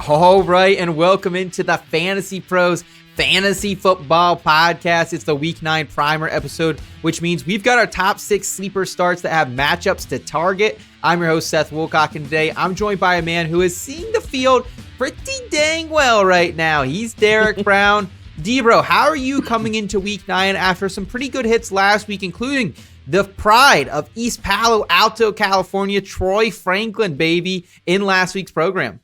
All right, and welcome into the Fantasy Pros Fantasy Football Podcast. It's the Week 9 Primer episode, which means we've got our top 6 sleeper starts that have matchups to target. I'm your host, Seth Woolcock, and today I'm joined by a man who is seeing the field pretty dang well right now. He's Derek Brown. D-Bro, how are you coming into Week 9 after some pretty good hits last week, including the pride of East Palo Alto, California, Troy Franklin, baby, in last week's program?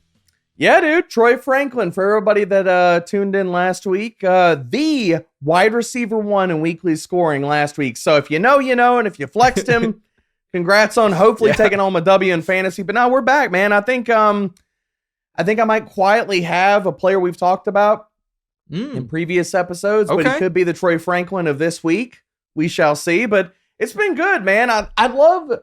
Yeah, dude, Troy Franklin, for everybody that tuned in last week, the wide receiver 1 in weekly scoring last week. So if you know, you know, and if you flexed him, congrats on hopefully taking home a W in fantasy. But now we're back, man. I think I might quietly have a player we've talked about in previous episodes, but he could be the Troy Franklin of this week. We shall see, but it's been good, man. I love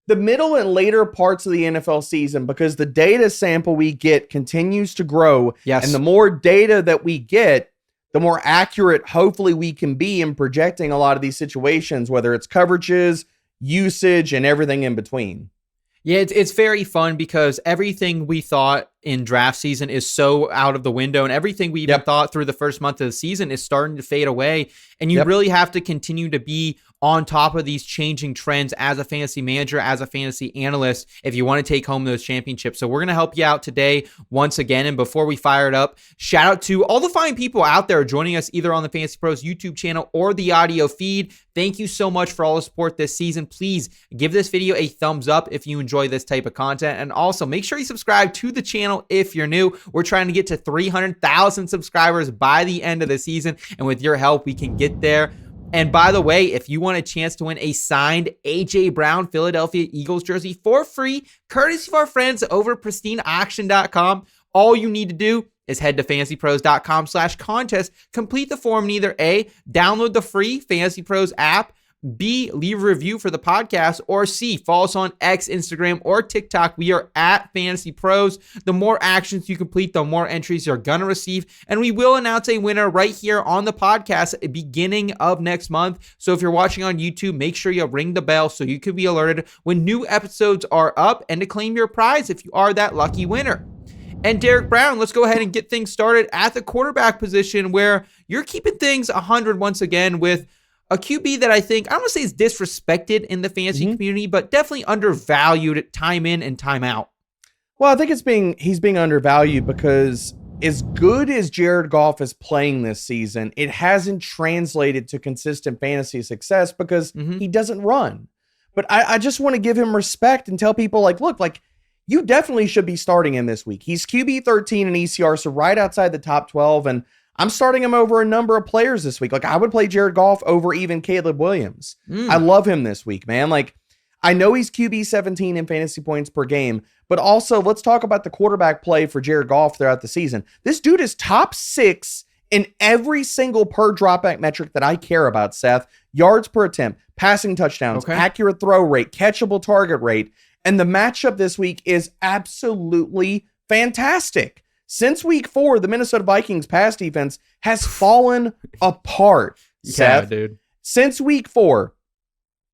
the middle and later parts of the NFL season because the data sample we get continues to grow. Yes. And the more data that we get, the more accurate hopefully we can be in projecting a lot of these situations, whether it's coverages, usage, and everything in between. Yeah, it's very fun because everything we thought in draft season is so out of the window, and everything we even thought through the first month of the season is starting to fade away. And you really have to continue to be on top of these changing trends as a fantasy manager, as a fantasy analyst, if you want to take home those championships. So we're going to help you out today once again. And before we fire it up, shout out to all the fine people out there joining us either on the Fantasy Pros YouTube channel or the audio feed. Thank you so much for all the support this season. Please give this video a thumbs up if you enjoy this type of content. And also make sure you subscribe to the channel if you're new. We're trying to get to 300,000 subscribers by the end of the season. And with your help, we can get there. And by the way, if you want a chance to win a signed A.J. Brown Philadelphia Eagles jersey for free, courtesy of our friends over at pristineauction.com, all you need to do is head to fantasypros.com/contest, complete the form, and either A, download the free Fantasy Pros app, B, leave a review for the podcast, or C, follow us on X, Instagram, or TikTok. We are at Fantasy Pros. The more actions you complete, the more entries you're going to receive. And we will announce a winner right here on the podcast at the beginning of next month. So if you're watching on YouTube, make sure you ring the bell so you can be alerted when new episodes are up and to claim your prize if you are that lucky winner. And Derek Brown, let's go ahead and get things started at the quarterback position where you're keeping things 100 once again with a QB that I think, I don't want to say is disrespected in the fantasy community, but definitely undervalued time in and time out. Well, I think he's being undervalued because as good as Jared Goff is playing this season, it hasn't translated to consistent fantasy success because he doesn't run. But I just want to give him respect and tell people look, you definitely should be starting him this week. He's QB 13 in ECR, so right outside the top 12, and I'm starting him over a number of players this week. I would play Jared Goff over even Caleb Williams. I love him this week, man. I know he's QB 17 in fantasy points per game, but also let's talk about the quarterback play for Jared Goff throughout the season. This dude is top 6 in every single per dropback metric that I care about, Seth. Yards per attempt, passing touchdowns, accurate throw rate, catchable target rate. And the matchup this week is absolutely fantastic. Since week 4, the Minnesota Vikings pass defense has fallen apart. Seth. Dude. Since week 4,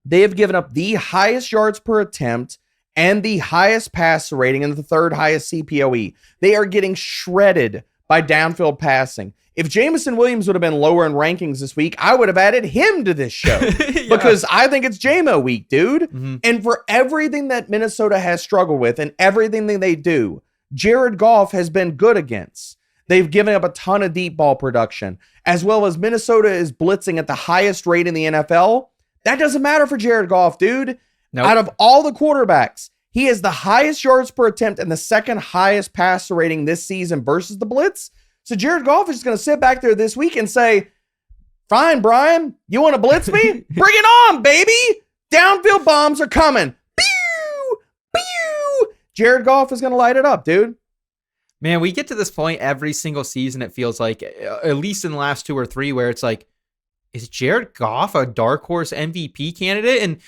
they have given up the highest yards per attempt and the highest passer rating and the third highest CPOE. They are getting shredded by downfield passing. If Jameson Williams would have been lower in rankings this week, I would have added him to this show because I think it's JMO week, dude. And for everything that Minnesota has struggled with and everything that they do, Jared Goff has been good against. They've given up a ton of deep ball production, as well as Minnesota is blitzing at the highest rate in the NFL. That doesn't matter for Jared Goff, dude. Nope. Out of all the quarterbacks, he has the highest yards per attempt and the second highest passer rating this season versus the blitz. So Jared Goff is going to sit back there this week and say, fine, Brian, you want to blitz me? Bring it on, baby. Downfield bombs are coming. Pew! Pew! Jared Goff is going to light it up, dude. Man, we get to this point every single season, it feels like, at least in the last 2 or 3, where it's like, is Jared Goff a dark horse MVP candidate? And,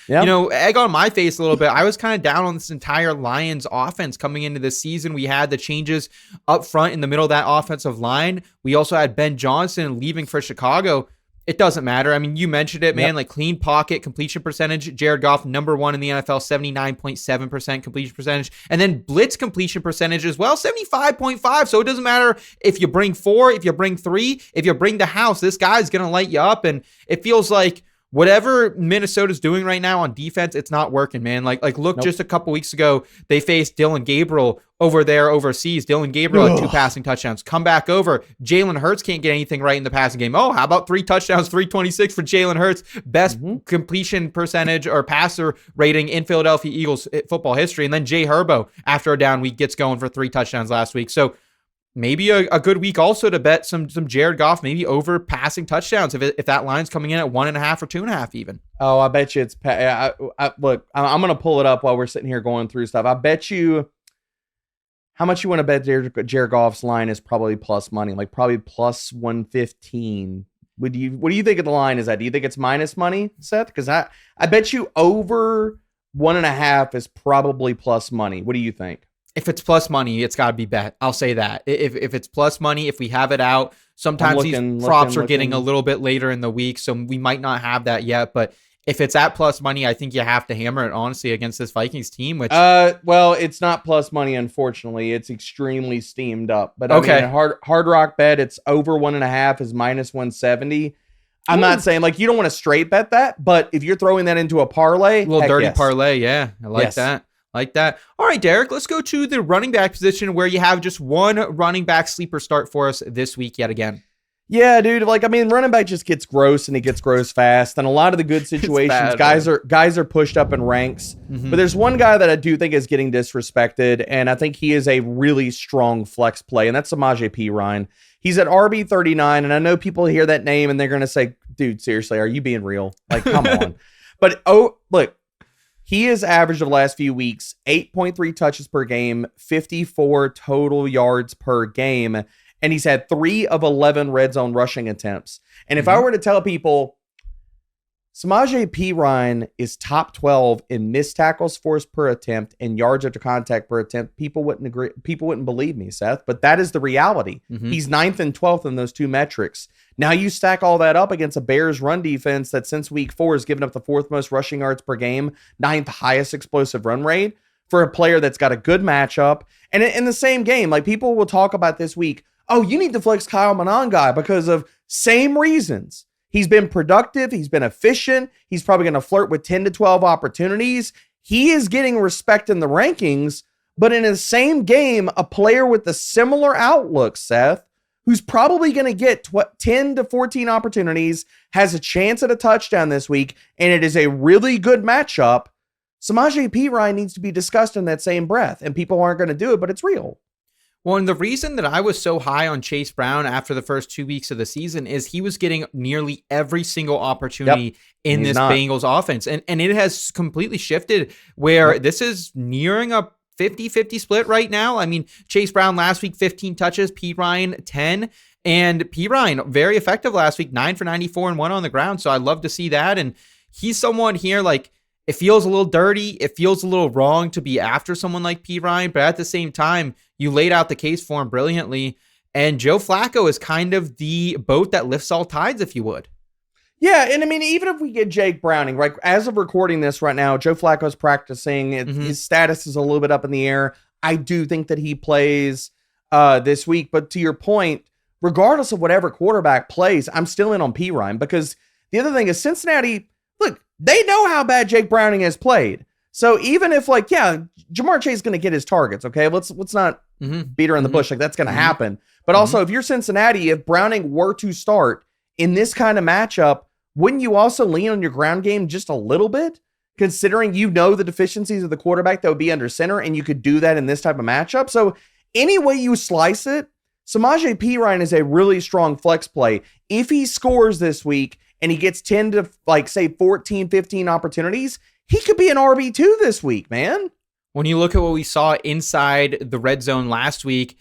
egg on my face a little bit. I was kind of down on this entire Lions offense coming into this season. We had the changes up front in the middle of that offensive line. We also had Ben Johnson leaving for Chicago. It doesn't matter. I mean, you mentioned it, man. Like clean pocket, completion percentage. Jared Goff, number 1 in the NFL, 79.7% completion percentage. And then blitz completion percentage as well, 75.5. So it doesn't matter if you bring 4, if you bring 3, if you bring the house, this guy's going to light you up. And it feels like whatever Minnesota's doing right now on defense, it's not working, man. Like look, just a couple weeks ago, they faced Dylan Gabriel over there overseas. Dylan Gabriel had 2 passing touchdowns. Come back over. Jalen Hurts can't get anything right in the passing game. Oh, how about 3 touchdowns, 326 for Jalen Hurts? Best completion percentage or passer rating in Philadelphia Eagles football history. And then Jay Herbo, after a down week, gets going for 3 touchdowns last week. So maybe a good week also to bet some Jared Goff, maybe over passing touchdowns if that line's coming in at 1.5 or 2.5 even. Oh, I bet you it's look, I'm going to pull it up while we're sitting here going through stuff. I bet you how much you want to bet Jared Goff's line is probably plus money, like probably plus 115. What do you think of the line is at? Do you think it's minus money, Seth? Because I bet you over 1.5 is probably plus money. What do you think? If it's plus money, it's got to be bet. I'll say that. If it's plus money, if we have it out, sometimes these props are getting a little bit later in the week, so we might not have that yet. But if it's at plus money, I think you have to hammer it, honestly, against this Vikings team. Which well, it's not plus money, unfortunately. It's extremely steamed up. But I mean, hard rock bet, it's over 1.5 is minus 170. I'm not saying like you don't want to straight bet that, but if you're throwing that into a parlay, a little dirty parlay, yeah, I like that. Like that. All right, Derek, let's go to the running back position where you have just one running back sleeper start for us this week yet again. Yeah, dude. Like, I mean, running back just gets gross and he gets gross fast. And a lot of the good situations, guys are pushed up in ranks. But there's one guy that I do think is getting disrespected, and I think he is a really strong flex play, and that's Samaje Perine. He's at RB 39, and I know people hear that name and they're going to say, dude, seriously, are you being real? Like, come on. But, look. He has averaged the last few weeks 8.3 touches per game, 54 total yards per game, and he's had 3 of 11 red zone rushing attempts. And if I were to tell people Samaje Perine is top 12 in missed tackles forced per attempt and yards after contact per attempt, people wouldn't agree. People wouldn't believe me, Seth, but that is the reality. He's 9th and 12th in those 2 metrics. Now you stack all that up against a Bears run defense that since week 4 has given up the 4th most rushing yards per game, 9th highest explosive run rate for a player that's got a good matchup. And in the same game, like people will talk about this week, oh, you need to flex Kyle Monangai because of same reasons. He's been productive. He's been efficient. He's probably going to flirt with 10 to 12 opportunities. He is getting respect in the rankings, but in the same game, a player with a similar outlook, Seth, who's probably going to get 10 to 14 opportunities, has a chance at a touchdown this week, and it is a really good matchup. Samaje Perine needs to be discussed in that same breath, and people aren't going to do it, but it's real. Well, and the reason that I was so high on Chase Brown after the first 2 weeks of the season is he was getting nearly every single opportunity in this Bengals offense. And it has completely shifted where this is nearing a 50-50 split right now. I mean, Chase Brown last week, 15 touches, Perine 10. And Perine, very effective last week, 9 for 94 and 1 on the ground. So I love to see that. And he's someone here, like, it feels a little dirty. It feels a little wrong to be after someone like Perine, but at the same time, you laid out the case for him brilliantly. And Joe Flacco is kind of the boat that lifts all tides, if you would. Yeah, and I mean, even if we get Jake Browning, right, as of recording this right now, Joe Flacco's practicing. His status is a little bit up in the air. I do think that he plays this week. But to your point, regardless of whatever quarterback plays, I'm still in on Perine because the other thing is Cincinnati, look, they know how bad Jake Browning has played. So even if, like, yeah, Jamar Chase is going to get his targets, okay? Let's not beat around the bush. Like, that's going to happen. But also, if you're Cincinnati, if Browning were to start in this kind of matchup, wouldn't you also lean on your ground game just a little bit? Considering you know the deficiencies of the quarterback that would be under center, and you could do that in this type of matchup. So any way you slice it, Samaje Perine is a really strong flex play. If he scores this week and he gets 10 to, like, say, 14, 15 opportunities, he could be an RB2 this week, man. When you look at what we saw inside the red zone last week,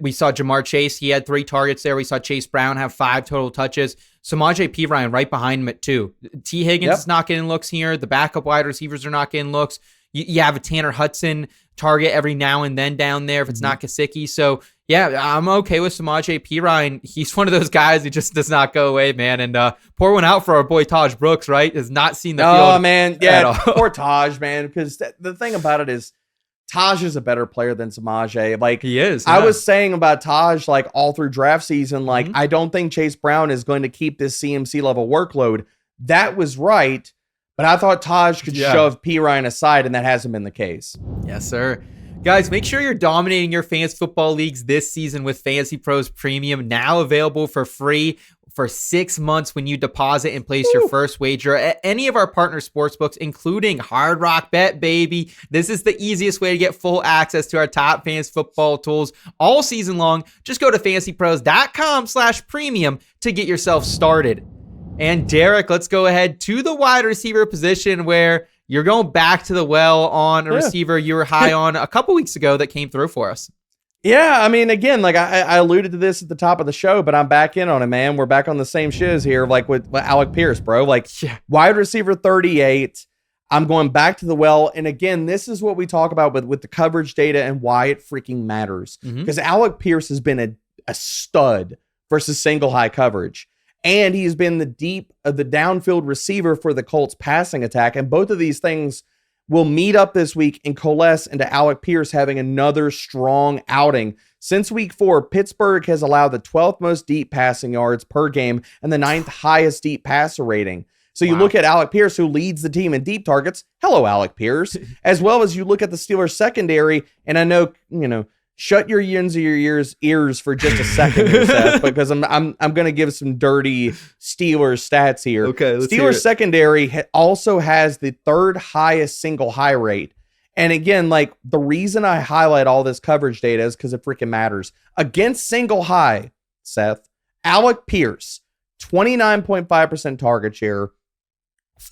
we saw Jamar Chase. He had 3 targets there. We saw Chase Brown have 5 total touches. Samaje Perine right behind him at 2. T. Higgins is not getting looks here. The backup wide receivers are not getting looks. You have a Tanner Hudson target every now and then down there if it's not Gesicki. So, yeah, I'm okay with Samaje Perine. He's one of those guys who just does not go away, man. And pour one out for our boy Taj Brooks, right? Has not seen the field. Oh, man. Yeah, poor Taj, man. Because the thing about it is Taj is a better player than Samaje. Like, he is. Yeah. I was saying about Taj, like, all through draft season, like, I don't think Chase Brown is going to keep this CMC level workload. That was right. But I thought Taj could shove Perine aside, and that hasn't been the case. Yes, sir. Guys, make sure you're dominating your fantasy football leagues this season with FantasyPros Premium, now available for free for 6 months when you deposit and place your first wager at any of our partner sportsbooks, including Hard Rock Bet, baby. This is the easiest way to get full access to our top fantasy football tools all season long. Just go to fantasypros.com/premium to get yourself started. And Derek, let's go ahead to the wide receiver position where you're going back to the well on a receiver you were high on a couple weeks ago that came through for us. Yeah, I mean, again, like I alluded to this at the top of the show, but I'm back in on it, man. We're back on the same shiz here, like with Alec Pierce, bro. Like wide receiver 38. I'm going back to the well. And again, this is what we talk about with the coverage data and why it freaking matters. Because Alec Pierce has been a stud versus single high coverage. And he's been the downfield receiver for the Colts passing attack. And both of these things will meet up this week and coalesce into Alec Pierce having another strong outing. Since week 4, Pittsburgh has allowed the 12th most deep passing yards per game and the 9th highest deep passer rating. So you look at Alec Pierce, who leads the team in deep targets. Hello, Alec Pierce. As well as you look at the Steelers secondary. And I know, shut your yins of your ears for just a second, here, Seth, because I'm going to give some dirty Steelers stats here. Okay, Steelers secondary also has the 3rd highest single high rate. And again, like the reason I highlight all this coverage data is because it freaking matters. Against single high, Seth, Alec Pierce, 29.5% target share,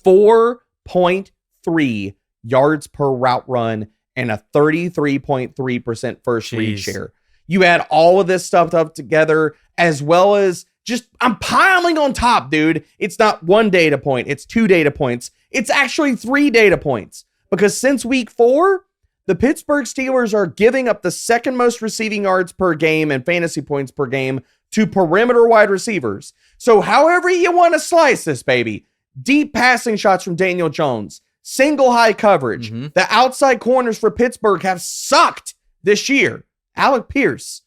4.3 yards per route run, and a 33.3% first read share. You add all of this stuff up together, as well as I'm piling on top, dude. It's not one data point. It's 2 data points. It's actually 3 data points. Because since week 4, the Pittsburgh Steelers are giving up the 2nd most receiving yards per game and fantasy points per game to perimeter wide receivers. So however you want to slice this, baby, deep passing shots from Daniel Jones, single high coverage. The outside corners for Pittsburgh have sucked this year. Alec Pierce.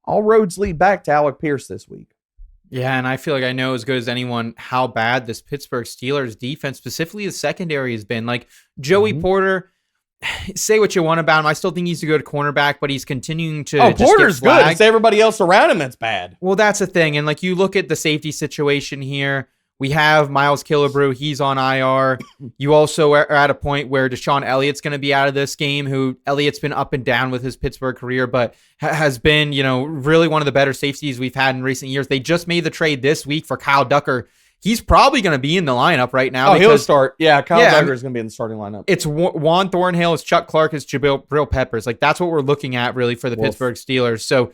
All roads lead back to Alec Pierce this week. Yeah, and I feel like I know as good as anyone how bad this Pittsburgh Steelers defense, specifically the secondary, has been. Like Joey Porter, say what you want about him. I still think he's a good cornerback, but he's continuing to Porter's good. It's everybody else around him that's bad. Well, that's the thing. And like you look at the safety situation here, we have Miles Killebrew. He's on IR. You also are at a point where Deshaun Elliott's going to be out of this game, who Elliott's been up and down with his Pittsburgh career, but has been, really one of the better safeties we've had in recent years. They just made the trade this week for Kyle Ducker. He's probably going to be in the lineup right now. He'll start. Yeah, Kyle Ducker is going to be in the starting lineup. It's Juan Thornhill, it's Chuck Clark, it's Jabril Peppers. Like, that's what we're looking at, really, for the Pittsburgh Steelers. So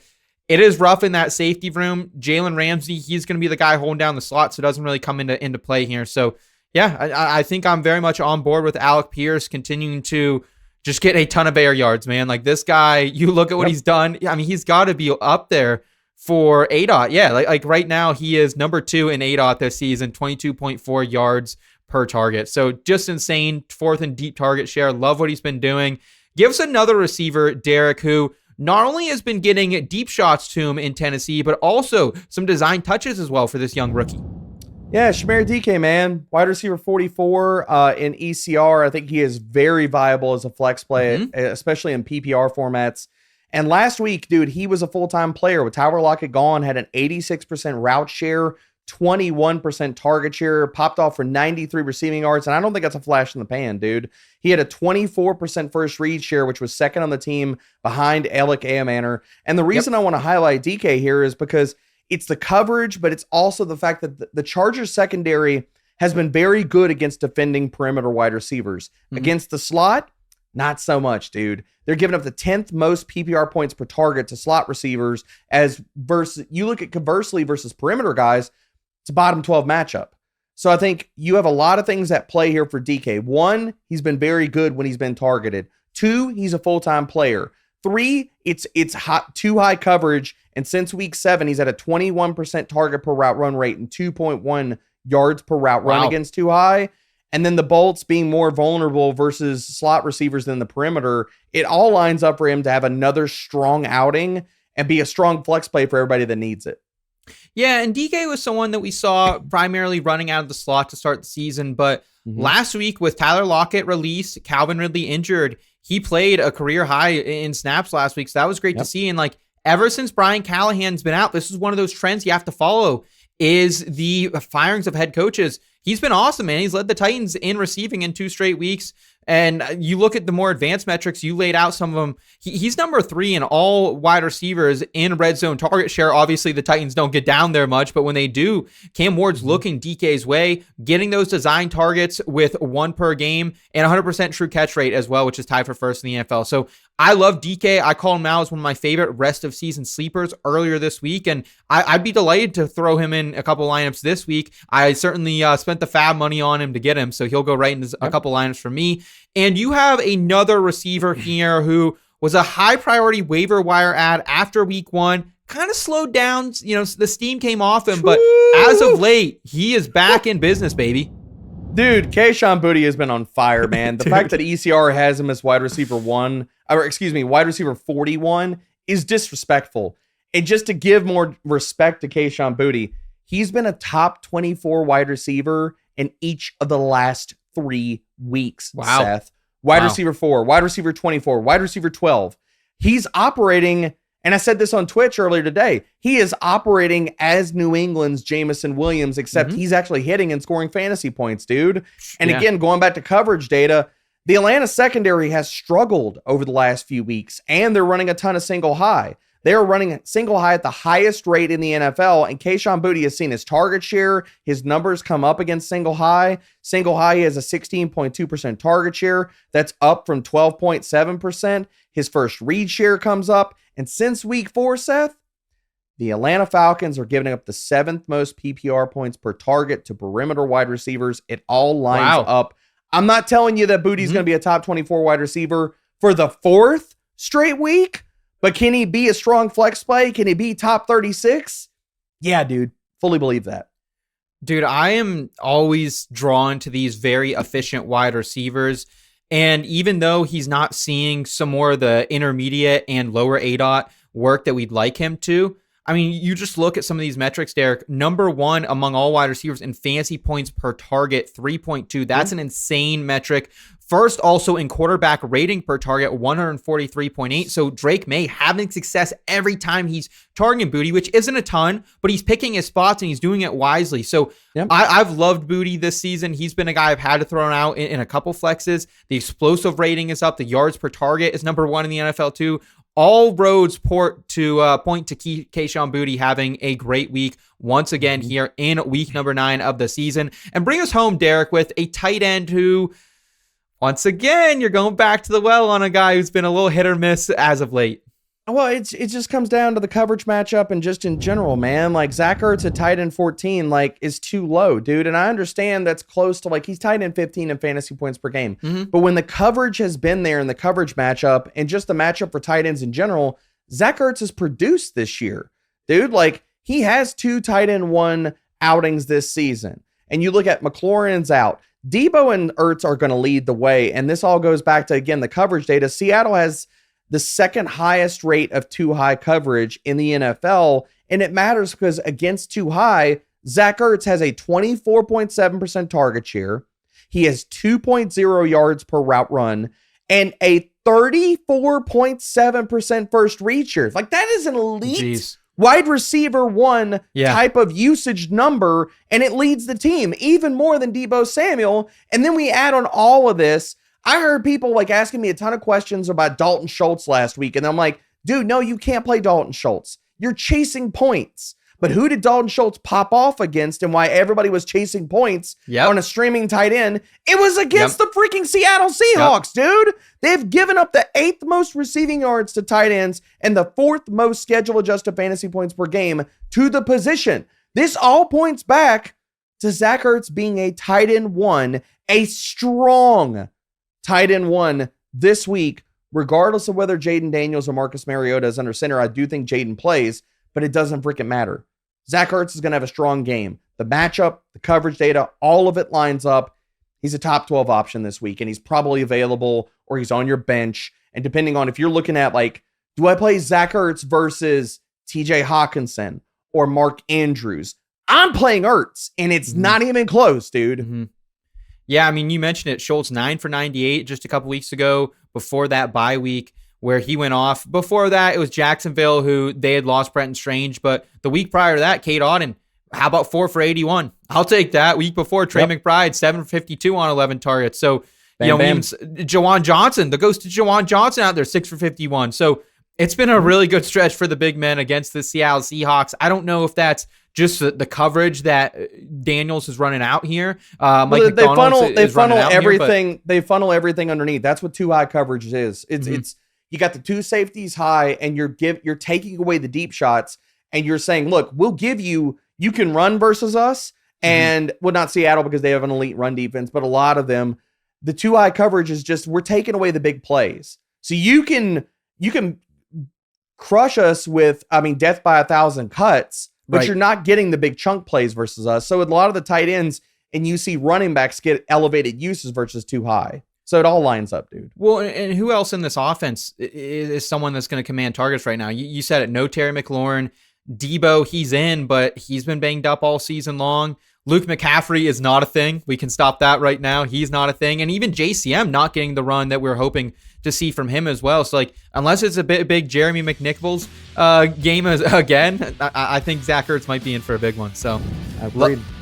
it is rough in that safety room. Jalen Ramsey, he's going to be the guy holding down the slot, so it doesn't really come into play here. So, yeah, I think I'm very much on board with Alec Pierce continuing to just get a ton of air yards, man. Like, this guy, you look at what he's done. I mean, he's got to be up there for ADOT. Yeah, like right now, he is number 2 in ADOT this season, 22.4 yards per target. So just insane. 4th in deep target share. Love what he's been doing. Give us another receiver, Derek, who not only has been getting deep shots to him in Tennessee, but also some design touches as well for this young rookie. Yeah, Chimere Dike, man. Wide receiver 44 in ECR. I think he is very viable as a flex play, especially in PPR formats. And last week, dude, he was a full-time player. With Tyler Lockett gone, had an 86% route share, 21% target share, popped off for 93 receiving yards. And I don't think that's a flash in the pan, dude. He had a 24% first read share, which was 2nd on the team behind Alec Pierce. And the reason I want to highlight Dike here is because it's the coverage, but it's also the fact that the Chargers secondary has been very good against defending perimeter wide receivers. Against the slot, not so much, dude. They're giving up the 10th most PPR points per target to slot receivers, as versus you look at conversely versus perimeter guys, it's a bottom 12 matchup. So I think you have a lot of things at play here for DK. 1, he's been very good when he's been targeted. 2, he's a full-time player. 3, it's too high coverage. And since week 7, he's at a 21% target per route run rate and 2.1 yards per route run against too high. And then the bolts being more vulnerable versus slot receivers than the perimeter. It all lines up for him to have another strong outing and be a strong flex play for everybody that needs it. Yeah, and DK was someone that we saw primarily running out of the slot to start the season. But last week with Tyler Lockett released, Calvin Ridley injured, he played a career high in snaps last week. So that was great to see. And like ever since Brian Callahan's been out, this is one of those trends you have to follow is the firings of head coaches. He's been awesome, man. He's led the Titans in receiving in 2 straight weeks. And you look at the more advanced metrics, you laid out some of them. He's number 3 in all wide receivers in red zone target share. Obviously, the Titans don't get down there much, but when they do, Cam Ward's looking DK's way, getting those design targets with 1 per game and 100% true catch rate as well, which is tied for first in the NFL. So I love DK. I call him now as one of my favorite rest of season sleepers earlier this week, and I'd be delighted to throw him in a couple lineups this week. I certainly spent the fab money on him to get him, so he'll go right into a couple lineups for me. And you have another receiver here who was a high priority waiver wire ad after week 1, kind of slowed down. You know, the steam came off him, but as of late, he is back in business, baby. Dude, Kayshon Boutte has been on fire, man. The fact that ECR has him as wide receiver 41 is disrespectful. And just to give more respect to Kayshon Boutte, he's been a top 24 wide receiver in each of the last 3 weeks, Seth. Wide receiver 4, wide receiver 24, wide receiver 12. He's operating, and I said this on Twitch earlier today, he is operating as New England's Jameson Williams, except he's actually hitting and scoring fantasy points, dude. And again, going back to coverage data, the Atlanta secondary has struggled over the last few weeks, and they're running a ton of single high. They are running single high at the highest rate in the NFL, and Kayshon Boutte has seen his target share, his numbers come up against single high. Single high, he has a 16.2% target share. That's up from 12.7%. His first read share comes up. And since week 4, Seth, the Atlanta Falcons are giving up the 7th most PPR points per target to perimeter wide receivers. It all lines up. I'm not telling you that Boutte's going to be a top 24 wide receiver for the 4th straight week. But can he be a strong flex play? Can he be top 36? Yeah, dude. Fully believe that. Dude, I am always drawn to these very efficient wide receivers. And even though he's not seeing some more of the intermediate and lower ADOT work that we'd like him to, I mean, you just look at some of these metrics, Derek. Number 1 among all wide receivers in fantasy points per target, 3.2. That's an insane metric. First, also in quarterback rating per target, 143.8. So Drake May having success every time he's targeting Boutte, which isn't a ton, but he's picking his spots and he's doing it wisely. So I've loved Boutte this season. He's been a guy I've had to throw out in a couple flexes. The explosive rating is up. The yards per target is number 1 in the NFL too. All roads point to Kayshon Boutte having a great week once again here in week number 9 of the season. And bring us home, Derek, with a tight end who, once again, you're going back to the well on a guy who's been a little hit or miss as of late. Well, it just comes down to the coverage matchup and just in general, man. Like Zach Ertz at tight end 14, like is too low, dude. And I understand that's close to like he's tight end 15 in fantasy points per game. But when the coverage has been there in the coverage matchup and just the matchup for tight ends in general, Zach Ertz has produced this year, dude. Like he has 2 tight end 1 outings this season. And you look at McLaurin's out. Debo and Ertz are going to lead the way. And this all goes back to, again, the coverage data. Seattle has the 2nd highest rate of too high coverage in the NFL. And it matters because against too high, Zach Ertz has a 24.7% target share. He has 2.0 yards per route run and a 34.7% first read share. Like that is an elite wide receiver 1 type of usage number. And it leads the team even more than Deebo Samuel. And then we add on all of this. I heard people like asking me a ton of questions about Dalton Schultz last week. And I'm like, dude, no, you can't play Dalton Schultz. You're chasing points. But who did Dalton Schultz pop off against and why everybody was chasing points on a streaming tight end? It was against the freaking Seattle Seahawks, dude. They've given up the 8th most receiving yards to tight ends and the 4th most schedule adjusted fantasy points per game to the position. This all points back to Zach Ertz being a tight end 1, a strong tight end 1 this week, regardless of whether Jaden Daniels or Marcus Mariota is under center. I do think Jaden plays, but it doesn't freaking matter. Zach Ertz is going to have a strong game. The matchup, the coverage data, all of it lines up. He's a top 12 option this week, and he's probably available or he's on your bench. And depending on if you're looking at like, do I play Zach Ertz versus TJ Hawkinson or Mark Andrews? I'm playing Ertz, and it's not even close, dude. Yeah, I mean, you mentioned it. Schultz 9 for 98 just a couple weeks ago before that bye week where he went off. Before that, it was Jacksonville who they had lost Brenton Strange. But the week prior to that, Cade Otton, how about 4 for 81? I'll take that. Week before, Trey McBride, 7 for 52 on 11 targets. So, Jawan Johnson, the ghost of Jawan Johnson out there, 6 for 51. So it's been a really good stretch for the big men against the Seattle Seahawks. I don't know if that's just the coverage that Daniels is running out here. They funnel everything. They funnel everything underneath. That's what 2 high coverage is. It's you got the 2 safeties high, and you're taking away the deep shots, and you're saying, look, we'll give you can run versus us, and well, not Seattle because they have an elite run defense, but a lot of them, the 2 high coverage is just we're taking away the big plays, so you can crush us with death by 1,000 cuts. But you're not getting the big chunk plays versus us. So a lot of the tight ends and you see running backs get elevated uses versus 2 high. So it all lines up, dude. Well, and who else in this offense is someone that's going to command targets right now? You said it. No Terry McLaurin. Debo, he's in, but he's been banged up all season long. Luke McCaffrey is not a thing. We can stop that right now. He's not a thing. And even JCM not getting the run that we're hoping to see from him as well. So, unless it's a big Jeremy McNichols game again, I think Zach Ertz might be in for a big one. So,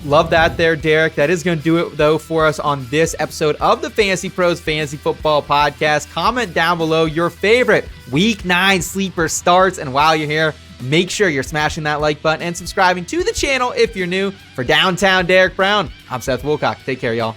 love that there, Derek. That is going to do it, though, for us on this episode of the Fantasy Pros Fantasy Football Podcast. Comment down below your favorite Week 9 sleeper starts. And while you're here, make sure you're smashing that like button and subscribing to the channel if you're new. For Downtown Derek Brown, I'm Seth Woolcock. Take care, y'all.